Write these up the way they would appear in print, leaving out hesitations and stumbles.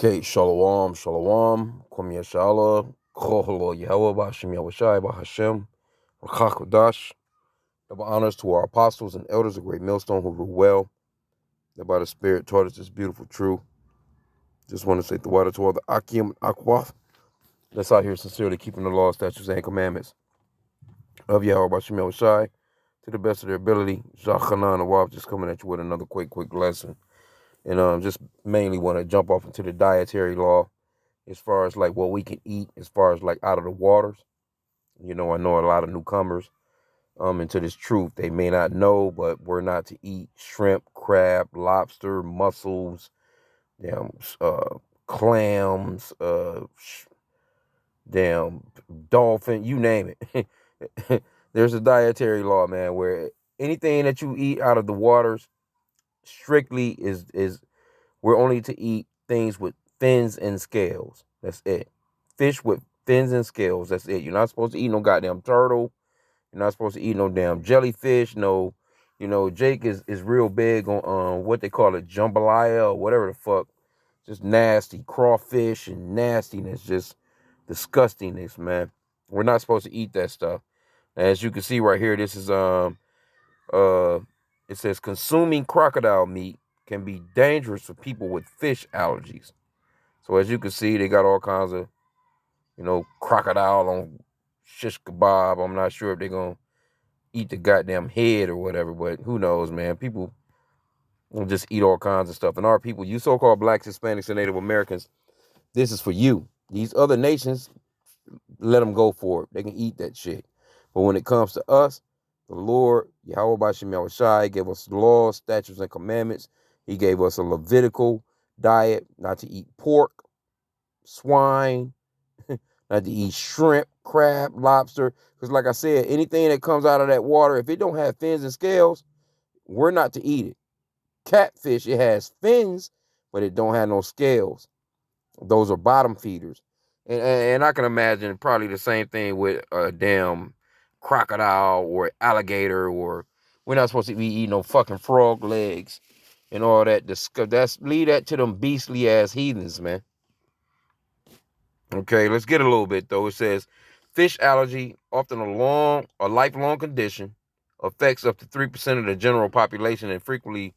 Okay, Shalom, Shalom, Kum Yashala, Koholo Yahweh, Bashim Yahushai, Bahashem, Rakakodash. Double honors to our apostles and elders of Great Millstone who rule well, that by the Spirit taught us this beautiful truth. Just want to say the water to all the H.I.M and Akwath that's out here sincerely keeping the law, statutes, and commandments of Yahweh, Bashim Yahushai, to the best of their ability. Zachanan Awab just coming at you with another quick lesson. And just mainly want to jump off into the dietary law as far as like what we can eat, as far as like out of the waters. I know a lot of newcomers into this truth. They may not know, but we're not to eat shrimp, crab, lobster, mussels, damn, clams, damn, dolphin, you name it. There's a dietary law, man, where anything that you eat out of the waters strictly is we're only to eat things with fins and scales. That's it. Fish with fins and scales. That's it. You're not supposed to eat no goddamn turtle. You're not supposed to eat no damn jellyfish. No, Jake is real big on what they call it, jambalaya or whatever the fuck. Just nasty crawfish and nastiness, just disgustingness, man. We're not supposed to eat that stuff. As you can see right here, this is uh it says consuming crocodile meat can be dangerous for people with fish allergies. So as you can see, they got all kinds of, crocodile on shish kebab. I'm not sure if they're gonna eat the goddamn head or whatever, but who knows, man. People will just eat all kinds of stuff. And our people, you so-called blacks, Hispanics, and Native Americans, this is for you. These other nations, let them go for it. They can eat that shit. But when it comes to us, the Lord, Yahweh Bashim Yahushai, gave us laws, statutes, and commandments. He gave us a Levitical diet, not to eat pork, swine, not to eat shrimp, crab, lobster. Because like I said, anything that comes out of that water, if it don't have fins and scales, we're not to eat it. Catfish, it has fins, but it don't have no scales. Those are bottom feeders. And I can imagine probably the same thing with a damn crocodile or alligator, or we're not supposed to be eating no fucking frog legs and all that. Leave that to them beastly ass heathens, man. Okay, let's get a little bit though. It says fish allergy, often a lifelong condition, affects up to 3% of the general population and frequently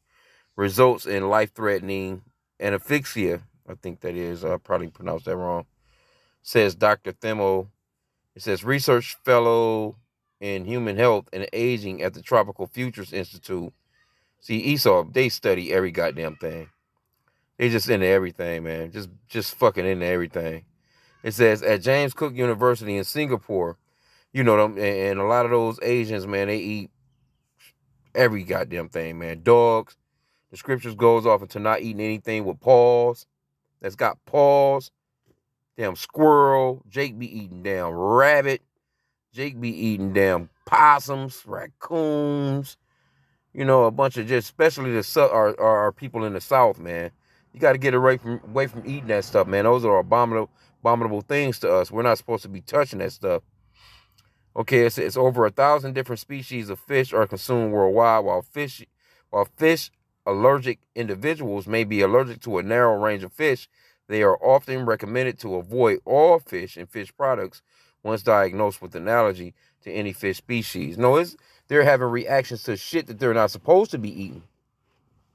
results in life-threatening asphyxia. I think that is, I probably pronounced that wrong. Says Dr. Themo. It says research fellow in human health and aging at the Tropical Futures Institute. See, Esau, they study every goddamn thing. They just into everything, man. Just fucking into everything. It says at James Cook University in Singapore, them, and a lot of those Asians, man, they eat every goddamn thing, man. Dogs. The scriptures goes off into not eating anything with paws. That's got paws. Damn squirrel. Jake be eating damn rabbit. Jake be eating damn possums, raccoons. A bunch of just, especially our people in the South, man. You got to get away from eating that stuff, man. Those are abominable things to us. We're not supposed to be touching that stuff. Okay, it's over 1,000 different species of fish are consumed worldwide. While fish allergic individuals may be allergic to a narrow range of fish, they are often recommended to avoid all fish and fish products once diagnosed with an allergy to any fish species. No, they're having reactions to shit that they're not supposed to be eating.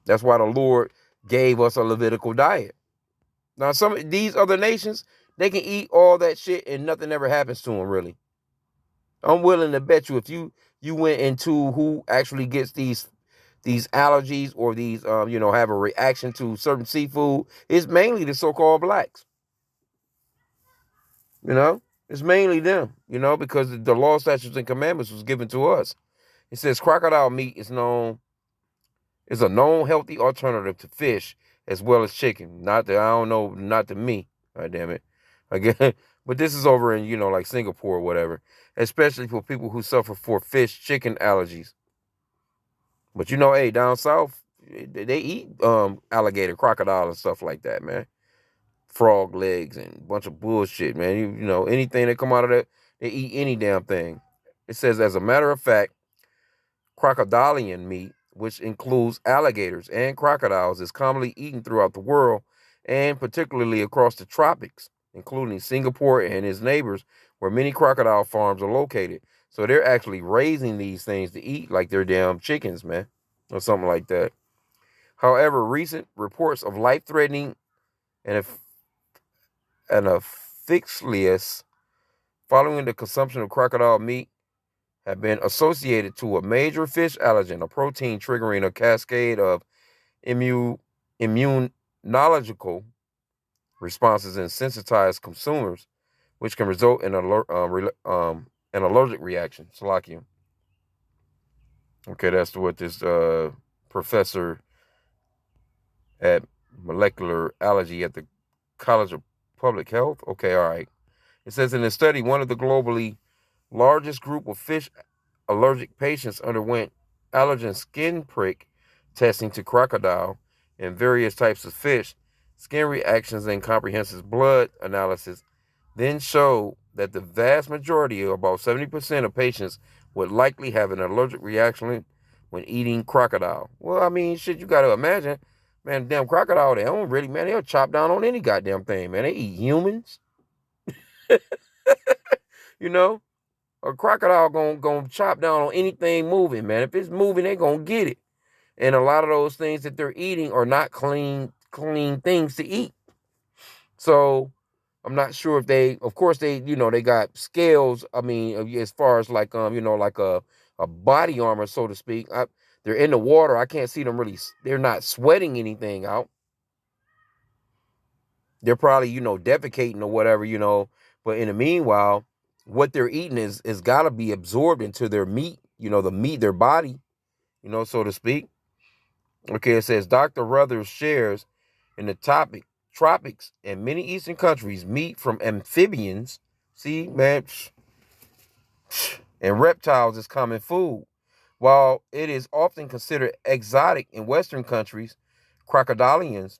That's why the Lord gave us a Levitical diet. Now, some of these other nations, they can eat all that shit and nothing ever happens to them, really. I'm willing to bet you if you went into who actually gets these allergies or these have a reaction to certain seafood, it's mainly the so-called blacks. It's mainly them, because the law, statutes, and commandments was given to us. It says crocodile meat is a known healthy alternative to fish as well as chicken. Not that I don't know, not to me. God damn it. Again, but this is over in, like Singapore or whatever. Especially for people who suffer for fish, chicken allergies. But hey, down south, they eat alligator, crocodile, and stuff like that, man. Frog legs and a bunch of bullshit, man. Anything that come out of that, they eat any damn thing. It says, as a matter of fact, crocodilian meat, which includes alligators and crocodiles, is commonly eaten throughout the world and particularly across the tropics, including Singapore and its neighbors, where many crocodile farms are located. So they're actually raising these things to eat like they're damn chickens, man, or something like that. However, recent reports of life-threatening and asphyxias following the consumption of crocodile meat have been associated to a major fish allergen, a protein triggering a cascade of immunological responses in sensitized consumers, which can result in an allergic reaction. Salakia. Okay, that's what this professor at molecular allergy at the College of Public Health. Okay, all right. It says in the study, one of the globally largest group of fish allergic patients underwent allergen skin prick testing to crocodile and various types of fish. Skin reactions and comprehensive blood analysis then showed that the vast majority, about 70% of patients, would likely have an allergic reaction when eating crocodile. Well, I mean, shit, you got to imagine, man, damn crocodile, they don't really, man, they'll chop down on any goddamn thing, man. They eat humans, you know? A crocodile gonna chop down on anything moving, man. If it's moving, they gonna get it. And a lot of those things that they're eating are not clean things to eat. So I'm not sure if they, of course, they got scales. I mean, as far as like like a body armor, so to speak. They're in the water. I can't see them really. They're not sweating anything out. They're probably defecating or whatever. But in the meanwhile, what they're eating is got to be absorbed into their meat. The meat, their body. So to speak. Okay, it says Dr. Ruthers shares in the tropics and many eastern countries meat from amphibians. See, man, and reptiles is common food. While it is often considered exotic in Western countries, crocodilians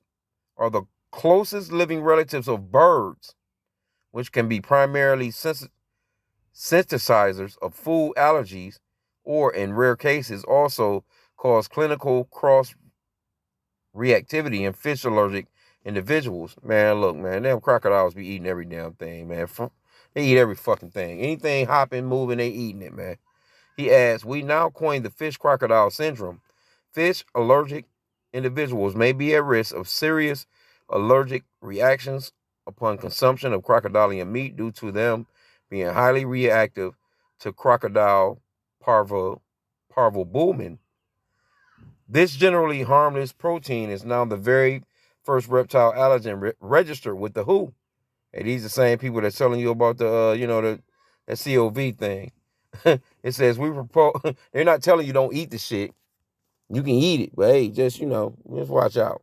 are the closest living relatives of birds, which can be primarily synthesizers of food allergies, or in rare cases also cause clinical cross reactivity in fish allergic individuals. Man, look, man, them crocodiles be eating every damn thing, man. They eat every fucking thing. Anything hopping, moving, they eating it, man. He adds, we now coin the fish crocodile syndrome. Fish allergic individuals may be at risk of serious allergic reactions upon consumption of crocodilian meat due to them being highly reactive to crocodile parvulbumin. This generally harmless protein is now the very first reptile allergen registered with the WHO. And these are the same people that's telling you about the COV thing. It says we propose. They're not telling you don't eat the shit. You can eat it, but hey, just watch out.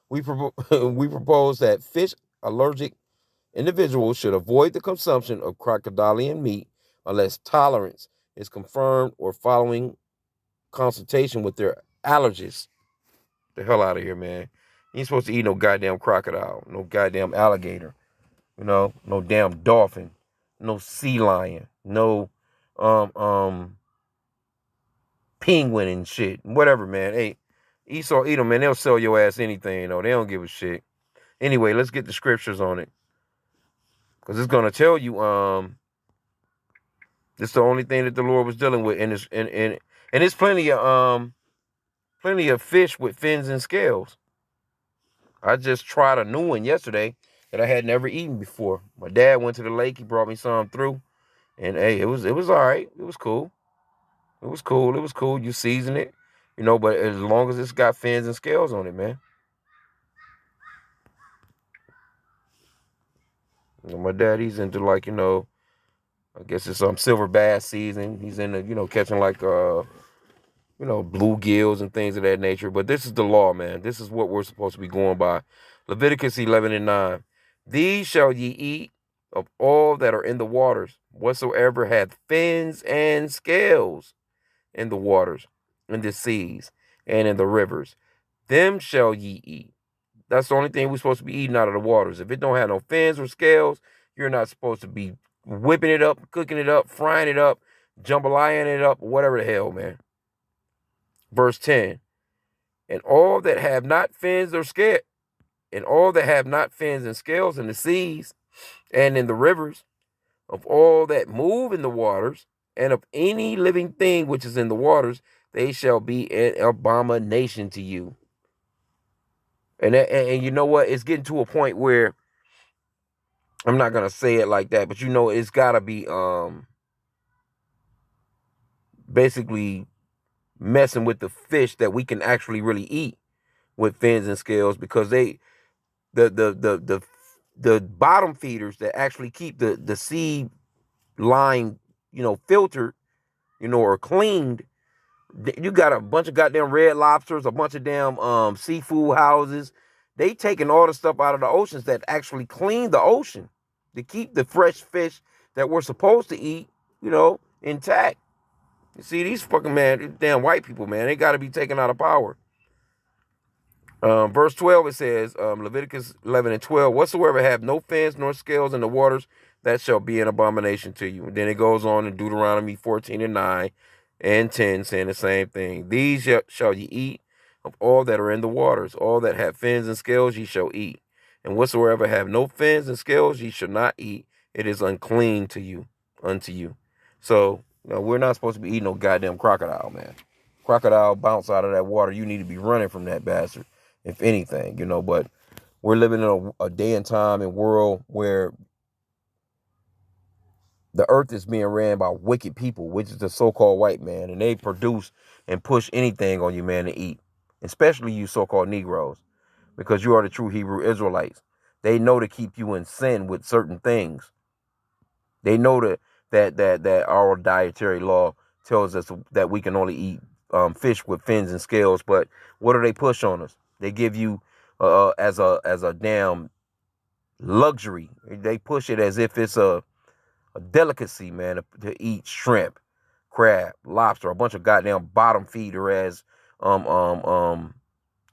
We we propose that fish allergic individuals should avoid the consumption of crocodilian meat unless tolerance is confirmed or following consultation with their allergist. The hell out of here, man. You ain't supposed to eat no goddamn crocodile, no goddamn alligator, no damn dolphin, no sea lion, no penguin and shit. Whatever, man. Hey, eat them, man. They'll sell your ass anything, They don't give a shit. Anyway, let's get the scriptures on it. Because it's gonna tell you, this is the only thing that the Lord was dealing with. And there's plenty of fish with fins and scales. I just tried a new one yesterday that I had never eaten before. My dad went to the lake. He brought me some through, and hey, it was all right. It was cool. It was cool. It was cool. You season it, but as long as it's got fins and scales on it, man. My dad, he's into I guess it's some silver bass season. He's into catching like bluegills and things of that nature. But this is the law, man. This is what we're supposed to be going by. Leviticus 11:9. These shall ye eat of all that are in the waters, whatsoever hath fins and scales in the waters, in the seas, and in the rivers. Them shall ye eat. That's the only thing we're supposed to be eating out of the waters. If it don't have no fins or scales, you're not supposed to be whipping it up, cooking it up, frying it up, jambalaying it up, whatever the hell, man. Verse 10. And all that have not fins or scales, and all that have not fins and scales in the seas and in the rivers, of all that move in the waters, and of any living thing which is in the waters, they shall be an abomination to you. And you know what? It's getting to a point where I'm not gonna say it like that, but it's gotta be basically messing with the fish that we can actually really eat with fins and scales, because the bottom feeders that actually keep the sea line filtered, or cleaned. You got a bunch of goddamn red lobsters, a bunch of damn seafood houses. They taking all the stuff out of the oceans that actually clean the ocean to keep the fresh fish that we're supposed to eat, intact. You see, these fucking these damn white people, man, they got to be taken out of power. Verse 12, it says, Leviticus 11 and 12, whatsoever have no fins nor scales in the waters, that shall be an abomination to you. And then it goes on in Deuteronomy 14 and 9 and 10, saying the same thing. These shall ye eat of all that are in the waters. All that have fins and scales ye shall eat. And whatsoever have no fins and scales ye shall not eat. It is unclean to you, unto you. So, we're not supposed to be eating no goddamn crocodile, man. Crocodile bounce out of that water. You need to be running from that bastard, if anything, but we're living in a day and time and world where the earth is being ran by wicked people, which is the so-called white man, and they produce and push anything on you, man, to eat, especially you so-called Negroes, because you are the true Hebrew Israelites. They know to keep you in sin with certain things. They know that our dietary law tells us that we can only eat fish with fins and scales, but what do they push on us? They give you as a damn luxury. They push it as if it's a delicacy, man, to eat shrimp, crab, lobster, a bunch of goddamn bottom feeder as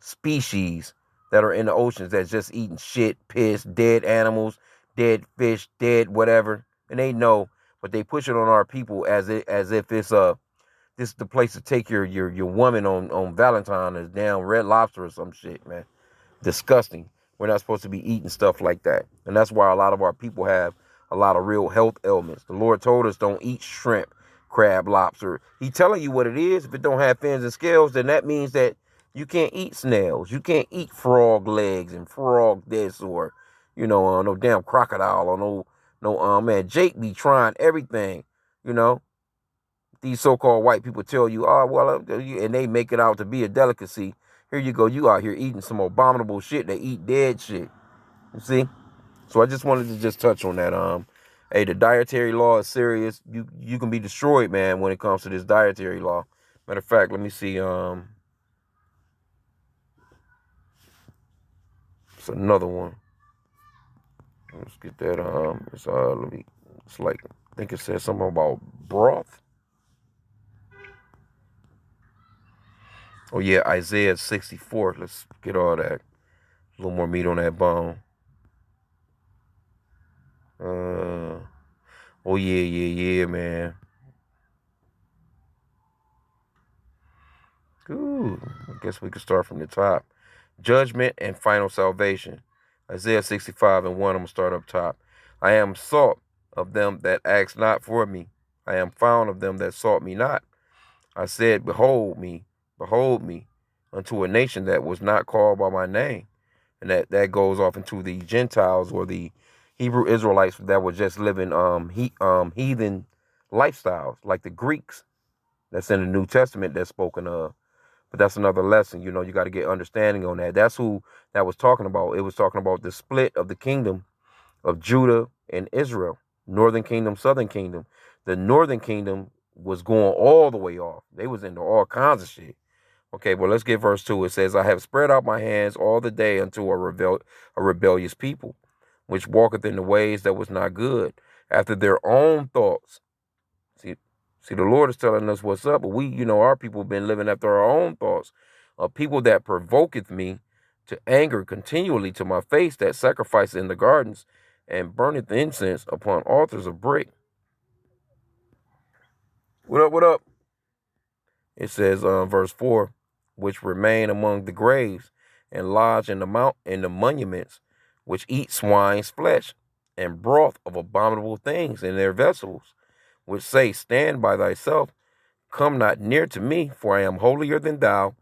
species that are in the oceans that's just eating shit, piss, dead animals, dead fish, dead whatever, and they know, but they push it on our people as if it's this is the place to take your woman on Valentine, as damn Red Lobster or some shit, man. Disgusting. We're not supposed to be eating stuff like that. And that's why a lot of our people have a lot of real health ailments. The Lord told us don't eat shrimp, crab, lobster. He telling you what it is. If it don't have fins and scales, then that means that you can't eat snails. You can't eat frog legs and frog this, or, no damn crocodile, or no, man, Jake be trying everything, These so-called white people tell you, oh, well, and they make it out to be a delicacy. Here you go. You out here eating some abominable shit. They eat dead shit. You see? So I just wanted to just touch on that. Hey, the dietary law is serious. You can be destroyed, man, when it comes to this dietary law. Matter of fact, let me see. It's another one. Let's get that. It's like, I think it says something about broth. Oh yeah, Isaiah 64. Let's get all that. A little more meat on that bone. Oh yeah, man. Ooh, I guess we could start from the top. Judgment and final salvation. Isaiah 65 and 1, I'm going to start up top. I am sought of them that asked not for me. I am found of them that sought me not. I said, behold me, unto a nation that was not called by my name. And that goes off into the Gentiles, or the Hebrew Israelites that were just living heathen lifestyles, like the Greeks that's in the New Testament that's spoken of. But that's another lesson. You got to get understanding on that. That's who that was talking about. It was talking about the split of the kingdom of Judah and Israel, northern kingdom, southern kingdom. The northern kingdom was going all the way off. They was into all kinds of shit. Okay, well, let's get verse 2. It says, I have spread out my hands all the day unto a rebellious people, which walketh in the ways that was not good, after their own thoughts. See, the Lord is telling us what's up, but we, our people have been living after our own thoughts. A people that provoketh me to anger continually to my face, that sacrifice in the gardens, and burneth incense upon altars of brick. What up? It says, verse 4, which remain among the graves, and lodge in the monuments, which eat swine's flesh, and broth of abominable things in their vessels, which say, Stand by thyself, come not near to me, for I am holier than thou.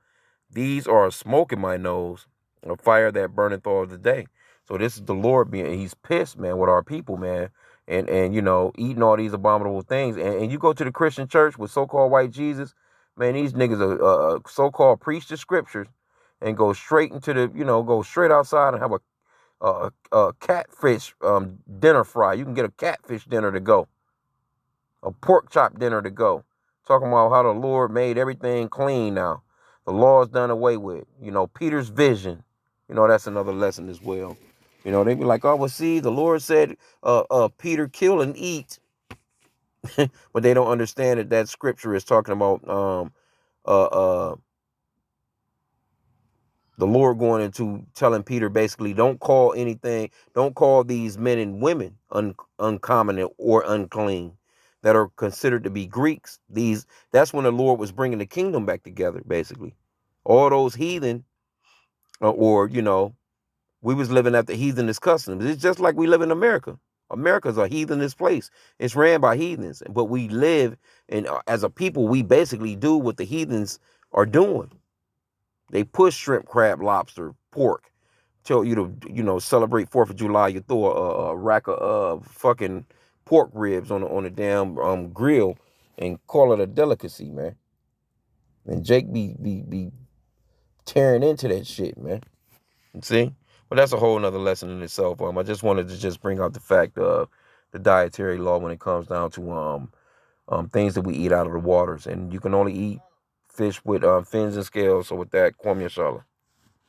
These are a smoke in my nose, a fire that burneth all the day. So this is the Lord he's pissed, man, with our people, man. And eating all these abominable things. And you go to the Christian church with so-called white Jesus, man, these niggas are so-called preach the scriptures and go straight into go straight outside and have a catfish dinner fry. You can get a catfish dinner to go, a pork chop dinner to go. Talking about how the Lord made everything clean now. The law is done away with. Peter's vision. That's another lesson as well. They be like, oh, well, see, the Lord said, Peter, kill and eat. But they don't understand that scripture is talking about uh, uh, the Lord going into telling Peter basically, don't call these men and women uncommon or unclean that are considered to be Greeks. That's when the Lord was bringing the kingdom back together, basically. All those heathen, or we was living after heathenist customs. It's just like we live in America. America's a heathenist place. It's ran by heathens, but we live, and as a people, we basically do what the heathens are doing. They push shrimp, crab, lobster, pork. Tell you to, celebrate 4th of July. You throw a rack of fucking pork ribs on a damn grill and call it a delicacy, man. And Jake be tearing into that shit, man. See? But that's a whole nother lesson in itself. I just wanted to just bring out the fact of the dietary law when it comes down to things that we eat out of the waters. And you can only eat fish with fins and scales. So with that, kwame yashala.